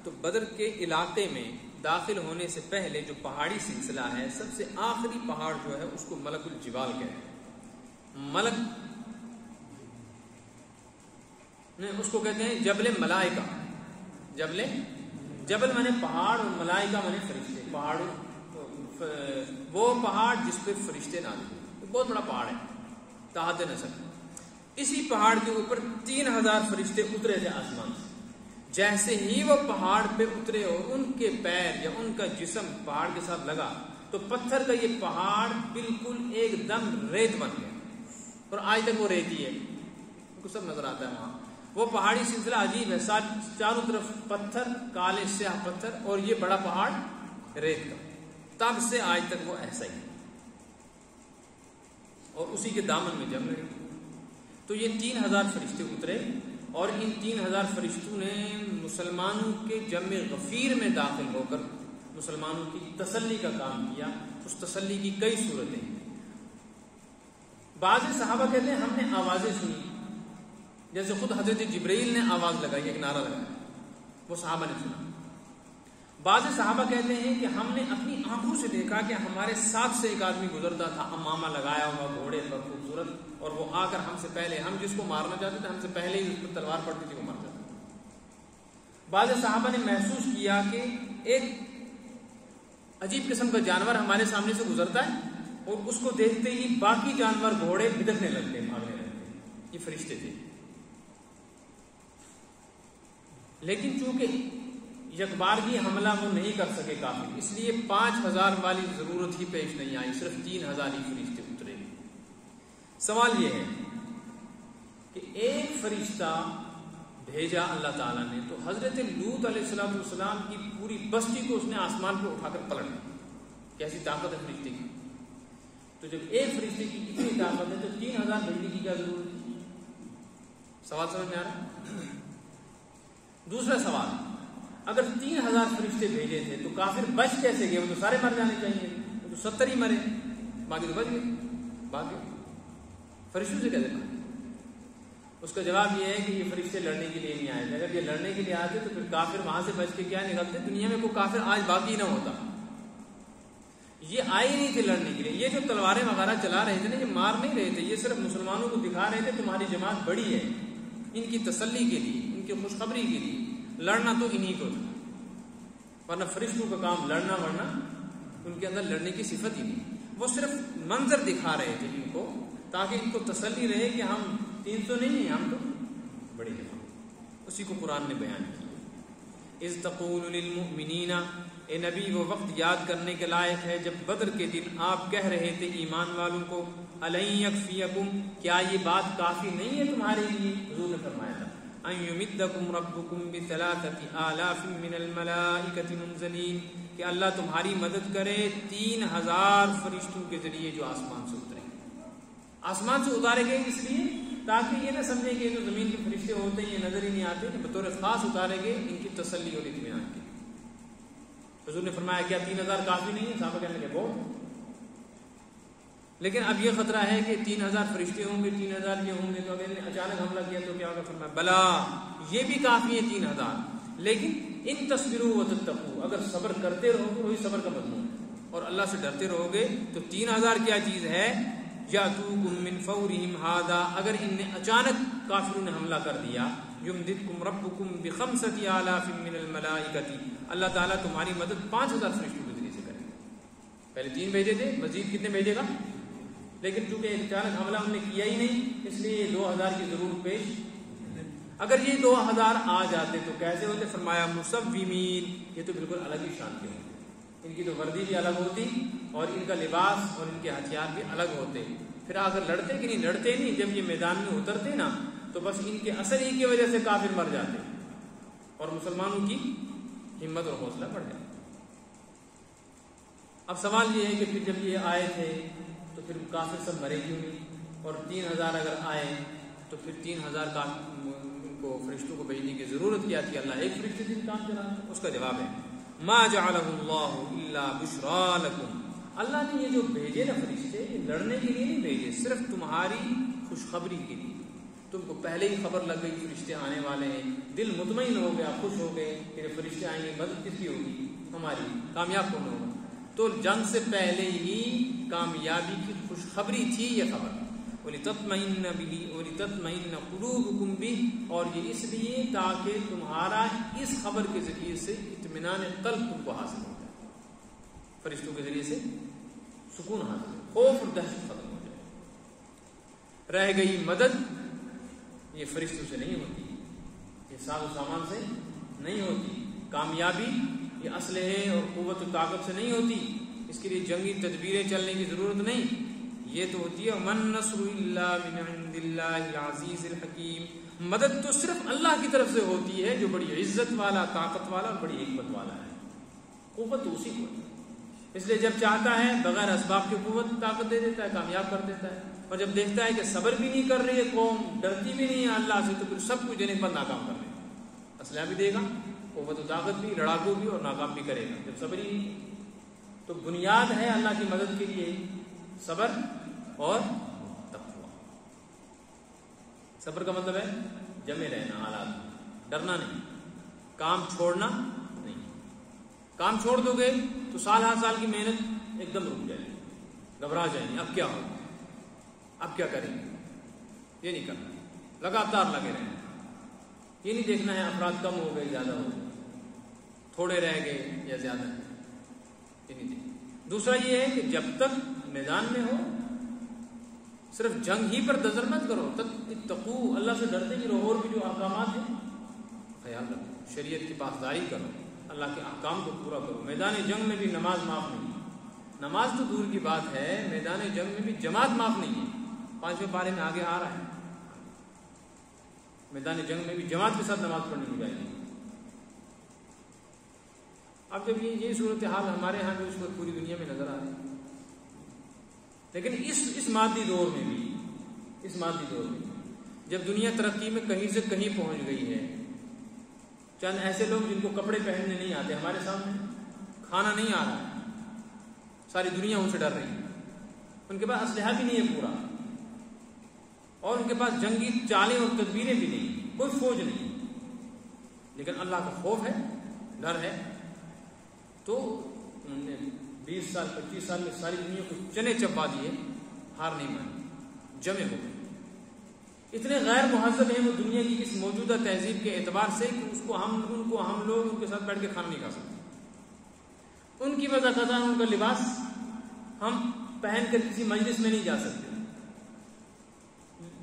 تو بدر کے علاقے میں داخل ہونے سے پہلے جو پہاڑی سلسلہ ہے, سب سے آخری پہاڑ جو ہے اس کو ملک الجبال کہتے ہیں. ملک اس کو کہتے ہیں جبل ملائکہ. جبل مانے پہاڑ اور ملائکہ مانے فرشتے. وہ پہاڑ جس پہ فرشتے نازل ہوئے, بہت بڑا پہاڑ ہے, تحت نسب. اسی پہاڑ کے اوپر 3000 فرشتے اترے تھے آسمان سے. جیسے ہی وہ پہاڑ پہ اترے اور ان کے پیر یا ان کا جسم پہاڑ کے ساتھ لگا تو پتھر کا یہ پہاڑ بالکل ایک دم ریت بن گیا, اور آج تک وہ ریت ہی ہے, کو سب نظر آتا ہے وہاں. وہ پہاڑی سلسلہ عجیب ہے, چاروں طرف پتھر, کالے سیاہ پتھر, اور یہ بڑا پہاڑ ریت کا. تب سے آج تک وہ ایسا ہی, اور اسی کے دامن میں جم رہے. تو یہ 3000 فرشتے اترے, اور ان 3000 فرشتوں نے مسلمانوں کے جم غفیر میں داخل ہو کر مسلمانوں کی تسلی کا کام کیا. اس تسلی کی کئی صورتیں. بعض صحابہ کہتے ہیں ہم نے آوازیں سنی, جیسے خود حضرت جبرائیل نے آواز لگائی, ایک نعرہ لگایا, وہ صحابہ نے سنا. بعض صحابہ کہتے ہیں کہ ہم نے اپنی آنکھوں سے دیکھا کہ ہمارے ساتھ سے ایک آدمی گزرتا تھا, امامہ لگایا ہوا, گھوڑے پر خوبصورت, اور وہ آ کر ہم سے پہلے, ہم جس کو مارنا چاہتے تھے ہم سے پہلے ہی اس پر تلوار پڑتی تھی, وہ مر جاتا. بعض صحابہ نے محسوس کیا کہ ایک عجیب قسم کا جانور ہمارے سامنے سے گزرتا ہے, اور اس کو دیکھتے ہی باقی جانور گھوڑے بھٹکنے لگتے, بھاگنے لگتے. یہ فرشتے تھے. لیکن چونکہ یکبارگی حملہ وہ نہیں کر سکے کافر، اس لیے 5000 والی ضرورت ہی پیش نہیں آئی، صرف 3000 ہی فرشتے اترے۔ سوال یہ ہے کہ ایک فرشتہ بھیجا اللہ تعالیٰ نے، تو حضرت لوط علیہ السلام کی پوری بستی کو اس نے آسمان پہ اٹھا کر پلٹ دیا۔ کیسی طاقت ہے فرشتے کی! تو جب ایک فرشتے کی اتنی طاقت ہے تو 3000 بھیجنے کی کیا ضرورت ہے؟ سوال سمجھ میں آ رہا ہے؟ دوسرا سوال، اگر 3000 فرشتے بھیجے تھے تو کافر بچ کیسے گئے؟ وہ تو سارے مر جانے چاہیے، وہ تو 70 ہی مرے، باقی تو بچ گئے، باقی فرشتوں سے کیسے بچے؟ اس کا جواب یہ ہے کہ یہ فرشتے لڑنے کے لیے نہیں آئے تھے۔ اگر یہ لڑنے کے لیے آتے تو پھر کافر وہاں سے بچ کے کیا نکلتے؟ دنیا میں کوئی کافر آج باقی نہ ہوتا۔ یہ آئے نہیں تھے لڑنے کے لیے، یہ جو تلواریں وغیرہ چلا رہے تھے نا، یہ مار نہیں رہے تھے، یہ صرف مسلمانوں کو دکھا رہے تھے تمہاری جماعت بڑی ہے، ان کی تسلی کے لیے، ان کی خوشخبری کے لیے۔ لڑنا تو انہی کو تھا، ورنہ فرشتوں کا کام لڑنا، ورنہ ان کے اندر لڑنے کی صفت ہی نہیں۔ وہ صرف منظر دکھا رہے تھے ان کو، تاکہ ان کو تسلی رہے کہ ہم 300 نہیں ہیں، ہم تو بڑے ہیں۔ اسی کو قرآن نے بیان کیا۔ اذ تقول للمؤمنین، اے نبی وہ وقت یاد کرنے کے لائق ہے جب بدر کے دن آپ کہہ رہے تھے ایمان والوں کو، الن یکفیکم، کیا یہ بات کافی نہیں ہے تمہارے لیے؟ حضور نے فرمایا تھا، ان یمدکم ربکم بثلاثۃ آلاف من الملائکۃ منزلین، کہ اللہ تمہاری مدد کرے 3000 فرشتوں کے ذریعے جو آسمان سے اترے۔ آسمان سے اتارے گئے اس لیے تاکہ یہ نہ سمجھیں کہ جو زمین کے فرشتے ہوتے ہیں یہ نظر ہی نہیں آتے، کہ بطور خاص اتارے گئے ان کی تسلی اور اطمینان کی۔ حضور نے فرمایا کیا 3000 کافی نہیں ہے؟ صحابہ کہنے لگے بہت، لیکن اب یہ خطرہ ہے کہ 3000 فرشتے ہوں گے، 3000 یہ ہوں گے، تو اگر اچانک حملہ کیا تو کیا ہوگا؟ فرمایا بلا، یہ بھی کافی ہے 3000، لیکن ان تصبروا وتتقوا، اگر صبر کرتے رہو گے، وہی صبر کا مضمون ہے، اور اللہ سے ڈرتے رہو گے تو 3000 کیا چیز ہے؟ یاتوکم من فورہم ھذا، اگر ان نے اچانک کافروں نے حملہ کر دیا، یمددکم ربکم بخمسۃ آلاف من الملائکۃ، اللہ تعالیٰ تمہاری مدد 5000 فرشتوں کے ذریعے سے کرے گا۔ پہلے 3 بھیجے تھے، مزید کتنے بھیجے گا؟ لیکن چونکہ اچانک حملہ ہم نے کیا ہی نہیں، اس لیے 2000 کی ضرورت پیش۔ اگر یہ 2000 آ جاتے تو کیسے ہوتے؟ فرمایا مصومین، یہ تو بالکل الگ ہی شان کے ہوتے، ان کی تو وردی بھی الگ ہوتی اور ان کا لباس اور ان کے ہتھیار بھی الگ ہوتے۔ پھر اگر لڑتے کہ نہیں؟ لڑتے نہیں، جب یہ میدان میں اترتے نا تو بس ان کے اثر ہی کی وجہ سے کافر مر جاتے اور مسلمانوں کی ہمت اور حوصلہ بڑھ جاتا۔ اب سوال یہ ہے کہ پھر جب یہ آئے تھے تو پھر کافر سب مرے کیوں نہیں؟ اور 3000 اگر آئے تو پھر 3000 کو فرشتوں کو بھیجنے کی ضرورت کیا تھی؟ اللہ ایک فرشتے سے کام چلا۔ اس کا جواب ہے ما جعلہ اللہ الا بشرا لکم، اللہ نے یہ جو بھیجے نا فرشتے، یہ لڑنے کے لیے نہیں بھیجے، صرف تمہاری خوشخبری کے لیے۔ تم کو پہلے ہی خبر لگ گئی فرشتے آنے والے ہیں، دل مطمئن ہو گیا، خوش ہو گئے کہ فرشتے آئیں گے، مدد کس کی ہوگی؟ ہماری، کامیاب کون ہوگا؟ تو جنگ سے پہلے ہی کامیابی کی خوشخبری تھی یہ خبر۔ وَلِتَطْمَئِنَّ بِهِ وَلِتَطْمَئِنَّ قُلُوبُكُمْ بِهِ، اور یہ اس لیے تاکہ تمہارا اس خبر کے ذریعے سے اطمینان قلب تم کو حاصل ہو جائے، فرشتوں کے ذریعے سے سکون حاصل ہو، خوف اور دہشت ختم ہو جائے۔ رہ گئی مدد، یہ فرشتوں سے نہیں ہوتی، یہ ساز و سامان سے نہیں ہوتی۔ کامیابی یہ اسلحے اور قوت و طاقت سے نہیں ہوتی، اس کے لیے جنگی تدبیریں چلنے کی ضرورت نہیں، یہ تو ہوتی ہے من نصر الا من عند اللہ العزیز الحکیم، مدد تو صرف اللہ کی طرف سے ہوتی ہے جو بڑی عزت والا، طاقت والا اور بڑی حکمت والا ہے۔ قوت تو اسی کو ہے، اس لیے جب چاہتا ہے بغیر اسباب کی قوت طاقت دے دیتا ہے، کامیاب کر دیتا ہے، اور جب دیکھتا ہے کہ صبر بھی نہیں کر رہی ہے قوم، ڈرتی بھی نہیں ہے اللہ سے، تو پھر سب کچھ دینے کے بعد ناکام کر دے گا، اسلحہ بھی دے گا، قوت و طاقت بھی، لڑاکو بھی، اور ناکام بھی کرے گا جب صبر ہی نہیں۔ تو بنیاد ہے اللہ کی مدد کے لیے صبر اور تقویٰ۔ صبر کا مطلب ہے جمے رہنا حالات میں، ڈرنا نہیں، کام چھوڑنا نہیں۔ کام چھوڑ دو گے تو سال ہر سال کی محنت ایک دم رک جائے گی، گھبرا جائیں گے، اب کیا ہوگا، اب کیا کریں گے، یہ نہیں کرنا، لگاتار لگے رہنا۔ یہ نہیں دیکھنا ہے افراد کم ہو گئے زیادہ ہو گئے، تھوڑے رہ گئے یا زیادہ، یہ نہیں دیکھنا۔ دوسرا یہ ہے کہ جب تک میدان میں ہو صرف جنگ ہی پر نظر مت کرو، اتقوا، اللہ سے ڈرتے ہی رہو، اور بھی جو احکامات ہیں خیال رکھو، شریعت کی پاسداری کرو، اللہ کے احکام کو پورا کرو. میدان جنگ میں بھی نماز معاف نہیں. نماز تو دور کی بات ہے، میدان جنگ میں بھی جماعت معاف نہیں ہے. 5ویں پارے میں آگے آ رہا ہے، میدان جنگ میں بھی جماعت کے ساتھ نماز پڑھنی ہو جائے گی. اب جب یہ صورتحال ہمارے ہاں بھی اس وقت پوری دنیا میں نظر آ رہی ہے. لیکن اس مادی دور میں بھی جب دنیا ترقی میں کہیں سے کہیں پہنچ گئی ہے، چند ایسے لوگ جن کو کپڑے پہننے نہیں آتے ہمارے سامنے، کھانا نہیں آ رہا ہے، ساری دنیا ان سے ڈر رہی ہے، ان کے پاس اسلحہ بھی نہیں ہے پورا، اور ان کے پاس جنگی چالیں اور تدبیریں بھی نہیں، کوئی فوج نہیں، لیکن اللہ کا خوف ہے، ڈر ہے. تو انہوں نے 20 سال 25 سال میں ساری دنیا کو چنے چبا دیے، ہار نہیں مانی، جمے ہو گئے. اتنے غیر مہذب ہیں وہ دنیا کی اس موجودہ تہذیب کے اعتبار سے کہ ان کو ہم لوگ ان کے ساتھ بیٹھ کے کھانا نہیں کھا سکتے. ان کی وجہ خزاں ان کا لباس ہم پہن کر کسی مجلس میں نہیں جا سکتے،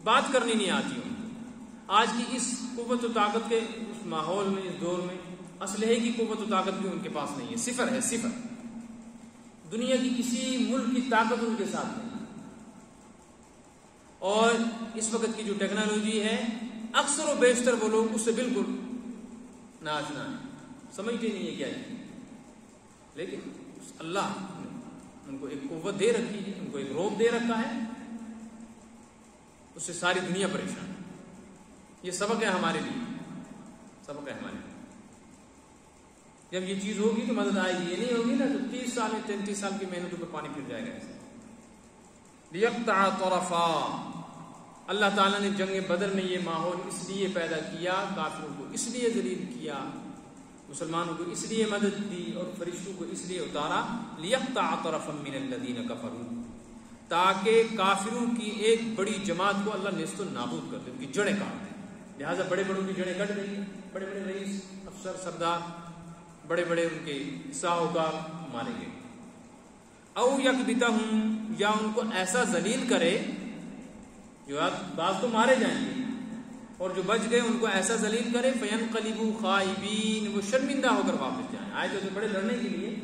بات کرنی نہیں آتی ان کو. آج کی اس قوت و طاقت کے اس ماحول میں، اس دور میں اسلحے کی قوت و طاقت بھی ان کے پاس نہیں ہے، صفر ہے، صفر. دنیا کی کسی ملک کی طاقت ان کے ساتھ نہیں. اور اس وقت کی جو ٹیکنالوجی ہے، اکثر و بیشتر وہ لوگ اس سے بالکل ناآشنا ہیں، سمجھتے نہیں ہے کیا ہے. لیکن اللہ نے ان کو ایک قوت دے رکھی ہے، ان کو ایک روب دے رکھا ہے، اس سے ساری دنیا پریشان ہے. یہ سبق ہے ہمارے لیے، سبق ہے ہمارے لیے. جب یہ چیز ہوگی تو مدد آئے گی، یہ نہیں ہوگی نا تو 30 سال 33 سال کی محنتوں پہ پانی پھر جائے گا. ایسے لیقطع طرفا، اللہ تعالیٰ نے جنگ بدر میں یہ ماحول اس لیے پیدا کیا، کافروں کو اس لیے ذلیل کیا، مسلمانوں کو اس لیے مدد دی اور فرشتوں کو اس لیے اتارا. لیقطع طرفا من الذین کفروا، تاکہ کافروں کی ایک بڑی جماعت کو اللہ نیست و نابود کر دے، ان کی جڑیں کاٹ دے. لہٰذا بڑے بڑوں کی جڑیں کٹ گئی، بڑے بڑے رئیس افسر سردار، بڑے بڑے ان کے ساہوکار مارے گئے. او یکبتہم، یا ان کو ایسا ذلیل کرے، جو بعض تو مارے جائیں گے اور جو بچ گئے ان کو ایسا ذلیل کرے، فینقلبوا خائبین، وہ شرمندہ ہو کر واپس جائیں. آئے تو بڑے لڑنے کے لیے،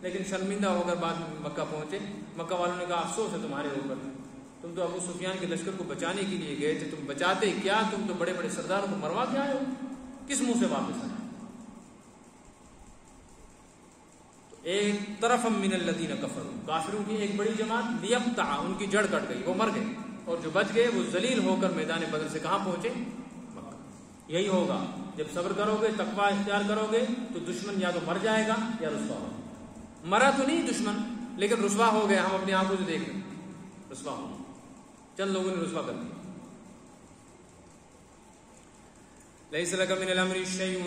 لیکن شرمندہ ہو کر بعد میں مکہ پہنچے. مکہ والوں نے کہا افسوس ہے تمہارے اوپر، تم تو ابو سفیان کے لشکر کو بچانے کے لیے گئے تھے، تم بچاتے کیا؟ تم تو بڑے بڑے سرداروں کو مروا کے آئے ہو، کس منہ سے واپس آئے؟ ایک طرف من الذین کفروا، کافروں کی ایک بڑی جماعت، لیقطع، ان کی جڑ کٹ گئی، وہ مر گئے، اور جو بچ گئے وہ ذلیل ہو کر میدان بدر سے کہاں پہنچے؟ مکہ. یہی ہوگا جب صبر کرو گے، تقوی اختیار کرو گے تو دشمن یا تو مر جائے گا یا رسوا ہوگا. مرا تو نہیں دشمن، لیکن رسوا ہو گیا. ہم اپنی آنکھوں سے دیکھ رہے ہیں، رسوا ہو گیا، چند لوگوں نے رسوا کر دیا. لیس لک من الامر شیء.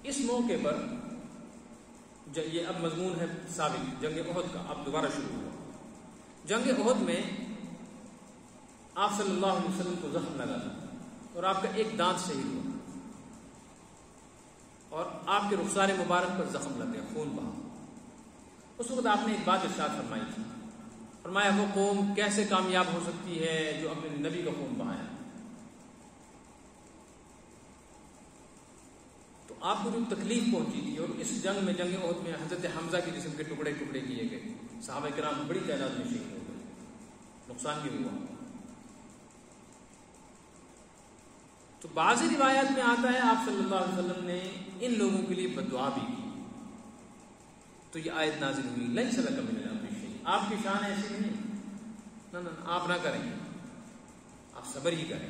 اس موقع پر یہ اب مضمون ہے سابق جنگ احد کا، اب دوبارہ شروع ہوا. جنگ احد میں آپ صلی اللہ علیہ وسلم کو زخم لگا تھا اور آپ کا ایک دانت شہید ہوا اور آپ کے رخسار مبارک پر زخم لگ گیا، خون بہا. اس وقت آپ نے ایک بات ارشاد فرمائی تھی، فرمایا وہ قوم کیسے کامیاب ہو سکتی ہے جو اپنے نبی کا خون بہایا. تو آپ کو جو تکلیف پہنچی تھی، اور اس جنگ میں، جنگ احد میں حضرت حمزہ کے جسم کے ٹکڑے ٹکڑے کیے گئے، صحابہ کرام بڑی تعداد میں شہید ہو گئے، نقصان بھی ہوا. تو بعض روایات میں آتا ہے آپ صلی اللہ علیہ وسلم نے ان لوگوں کے لیے بد دعا بھی کی. تو یہ آیت نازل ہوئی، لیس لک من الامر شیء. آپ کی شان ایسی نہیں، نہ آپ نہ کریں، آپ صبر ہی کریں.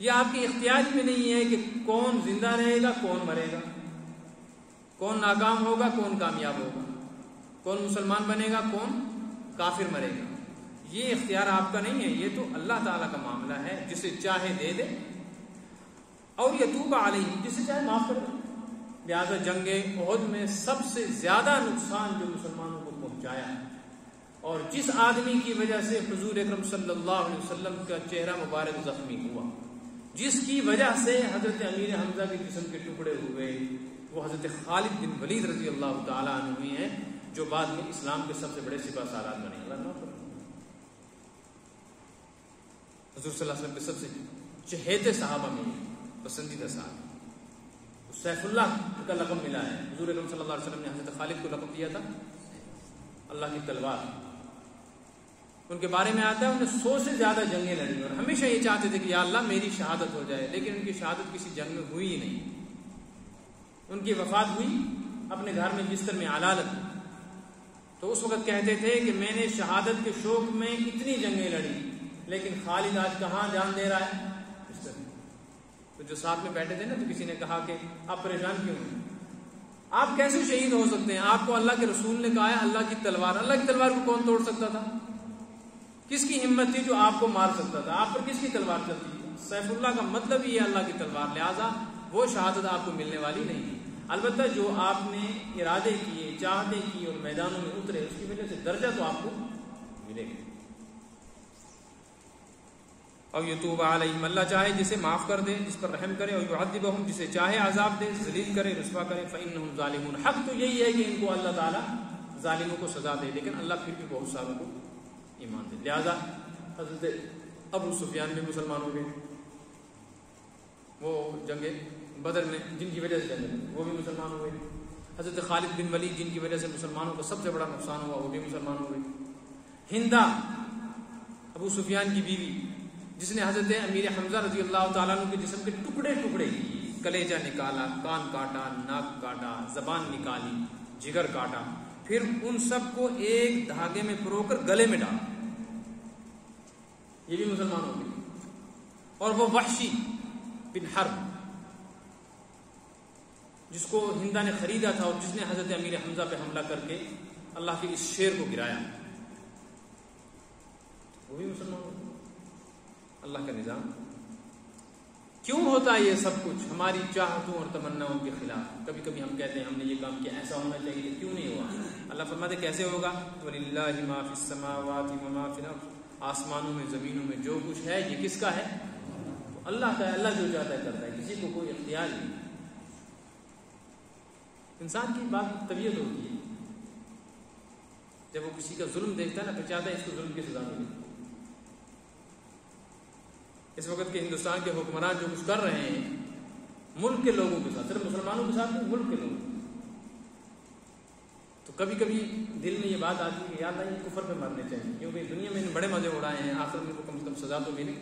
یہ آپ کے اختیار میں نہیں ہے کہ کون زندہ رہے گا، کون مرے گا، کون ناکام ہوگا، کون کامیاب ہوگا، کون مسلمان بنے گا، کون کافر مرے گا. یہ اختیار آپ کا نہیں ہے، یہ تو اللہ تعالیٰ کا معاملہ ہے. جسے چاہے دے دے اور یتوب علیہ، جسے چاہے معاف کر دے. لہٰذا جنگ احد میں سب سے زیادہ نقصان جو مسلمانوں کو پہنچایا ہے، اور جس آدمی کی وجہ سے حضور اکرم صلی اللہ علیہ وسلم کا چہرہ مبارک زخمی ہوا، جس کی وجہ سے حضرت امیر حمزہ کے جسم کے ٹکڑے ہوئے، وہ حضرت خالد بن ولید رضی اللہ تعالیٰ عنہ ہوئی ہیں، جو بعد میں اسلام کے سب سے بڑے سپہ سالار بنے. حضور صلی اللہ علیہ وسلم کے سب سے چہیتے صحابہ میں پسندیدہ صحابہ. سیف اللہ کا لقب ملا ہے. حضور اکرم صلی اللہ علیہ وسلم نے حضرت خالد کو لقب دیا تھا اللہ کی تلوار. ان کے بارے میں آتا ہے انہوں نے 100 سے زیادہ جنگیں لڑی اور ہمیشہ یہ چاہتے تھے کہ یا اللہ میری شہادت ہو جائے, لیکن ان کی شہادت کسی جنگ میں ہوئی ہی نہیں. ان کی وفات ہوئی اپنے گھر میں بستر میں علالت. تو اس وقت کہتے تھے کہ میں نے شہادت کے شوق میں اتنی جنگیں لڑی, لیکن خالد آج کہاں جان دے رہا ہے, بستر میں. تو جو ساتھ میں بیٹھے تھے نا, تو کسی نے کہا کہ آپ پریشان کیوں ہیں, آپ کیسے شہید ہو سکتے ہیں؟ آپ کو اللہ کے رسول نے کہا ہے اللہ کی تلوار. اللہ کی تلوار کو کون توڑ سکتا تھا؟ کس کی ہمت تھی جو آپ کو مار سکتا تھا؟ آپ پر کس کی تلوار چلتی تھی؟ سیف اللہ کا مطلب ہی ہے اللہ کی تلوار, لہٰذا وہ شہادت آپ کو ملنے والی نہیں ہے. البتہ جو آپ نے ارادے کیے, چاہتے کیے اور میدانوں میں اترے, اس کی وجہ سے درجہ تو آپ کو ملے گا. اور یتوب علیہم, اللہ چاہے جسے معاف کر دے, جس پر رحم کرے, اور یعذبہم, جسے چاہے عذاب دے, ذلیل کرے, رسوا کرے. فإنہم ظالمون, حق تو یہی ہے کہ ان کو اللہ تعالیٰ ظالموں کو سزا دے, لیکن اللہ پھر بھی بہت ساروں کو ایمان دے. لہذا حضرت ابو سفیان بھی مسلمان ہو گئے, وہ جنگ بدر میں جن کی وجہ سے جنگ وہ بھی مسلمان ہو گئے. حضرت خالد بن ولید جن کی وجہ سے مسلمانوں کو سب سے بڑا نقصان ہوا, وہ بھی مسلمان ہو گئے. ہندا ابو سفیان کی بیوی, جس نے حضرت امیر حمزہ رضی اللہ تعالیٰ عنہ کے جسم کے ٹکڑے ٹکڑے کیے, کلیجہ نکالا, کان کاٹا, ناک کاٹا, زبان نکالی, جگر کاٹا, پھر ان سب کو ایک دھاگے میں پرو کر گلے میں ڈالا, یہ بھی مسلمان ہو گئے. اور وہ وحشی بن حرب, جس کو ہندا نے خریدا تھا اور جس نے حضرت امیر حمزہ پہ حملہ کر کے اللہ کے اس شیر کو گرایا, وہ بھی مسلمان ہو گئے. اللہ کا نظام کیوں ہوتا ہے یہ سب کچھ؟ ہماری چاہتوں اور تمناؤں کے خلاف. کبھی کبھی ہم کہتے ہیں ہم نے یہ کام کیا, ایسا ہونا چاہیے, کیوں نہیں ہوا؟ اللہ فرماتے کیسے ہوگا؟ وَلِلَّهِ مَا فِي السَّمَاوَاتِ وَمَا فِي الْأَرْضِ, آسمانوں میں زمینوں میں جو کچھ ہے یہ کس کا ہے؟ اللہ کا ہے. اللہ جو چاہتا ہے کرتا ہے, کسی کو کوئی اختیار نہیں. انسان کی بات طبیعت ہوتی ہے, جب وہ کسی کا ظلم دیکھتا ہے نا, پھر چاہتا ہے اس کو ظلم کی سزا ملے. اس وقت کے ہندوستان کے حکمران جو کچھ کر رہے ہیں ملک کے لوگوں کے ساتھ, صرف مسلمانوں کے ساتھ نہیں, ملک کے لوگوں, تو کبھی کبھی دل میں یہ بات آتی ہے کہ یاد آئی کفر پہ مرنے چاہیے, کیونکہ دنیا میں بڑے مزے اڑائے ہیں, آخر میں کم سے کم سزا تو ملے.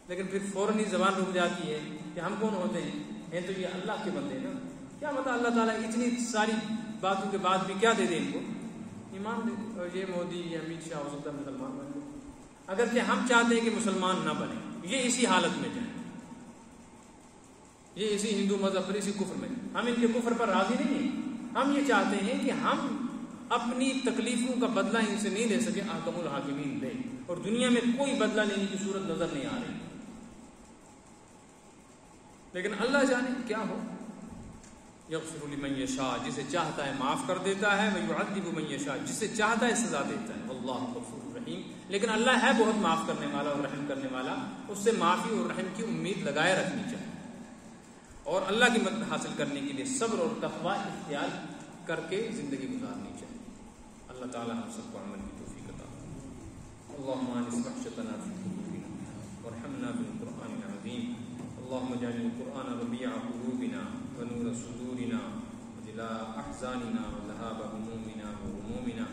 لیکن پھر فوراً ہی زبان رک جاتی ہے کہ ہم کون ہوتے ہیں تو یہ اللہ کے بندے ہیں نا, کیا پتا اللہ تعالیٰ اتنی ساری باتوں کے بعد بھی کیا دے دے ان کو, ایمان دے. اور یہ مودی, یہ امت شاہ ہو سکتا ہے مسلمان بن جائے, اگرچہ ہم چاہتے ہیں کہ مسلمان نہ بنے, یہ اسی حالت میں جائیں, یہ اسی ہندو مذہب پر, اسی کفر میں. ہم ان کے کفر پر راضی نہیں ہیں, ہم یہ چاہتے ہیں کہ ہم اپنی تکلیفوں کا بدلہ ان سے نہیں لے سکے, احکم الحاکمین لے, اور دنیا میں کوئی بدلہ لینے کی صورت نظر نہیں آ رہی. لیکن اللہ جانے کیا ہو. یغفر لمن یشاء, جسے چاہتا ہے معاف کر دیتا ہے, ویعذب من یشاء, جسے چاہتا ہے سزا دیتا ہے. واللہ غفور رحیم, لیکن اللہ ہے بہت معاف کرنے والا اور رحم کرنے والا, اس سے معافی اور رحم کی امید لگائے رکھنی چاہیے, اور اللہ کی مدد حاصل کرنے کے لیے صبر اور تقوی اختیار کر کے زندگی گزارنی چاہیے. اللہ تعالی ہم سب کو عمل کی توفیق عطا فرمائے. اللهم انس وحشتنا في قلوبنا وارحمنا بالقرآن العظيم. اللهم اجعل القرآن ربيع قلوبنا ونور صدورنا وجلاء احزاننا وذهاب همومنا وغمومنا.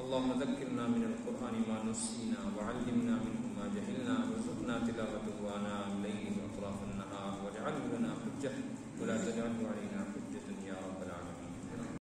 اللهم ذكرنا من القرآن ما نسينا وعلمنا منه ما جهلنا وارزقنا تلاوته آناء الليل وأطراف النهار واجعله لنا حجة ولا تجعله علينا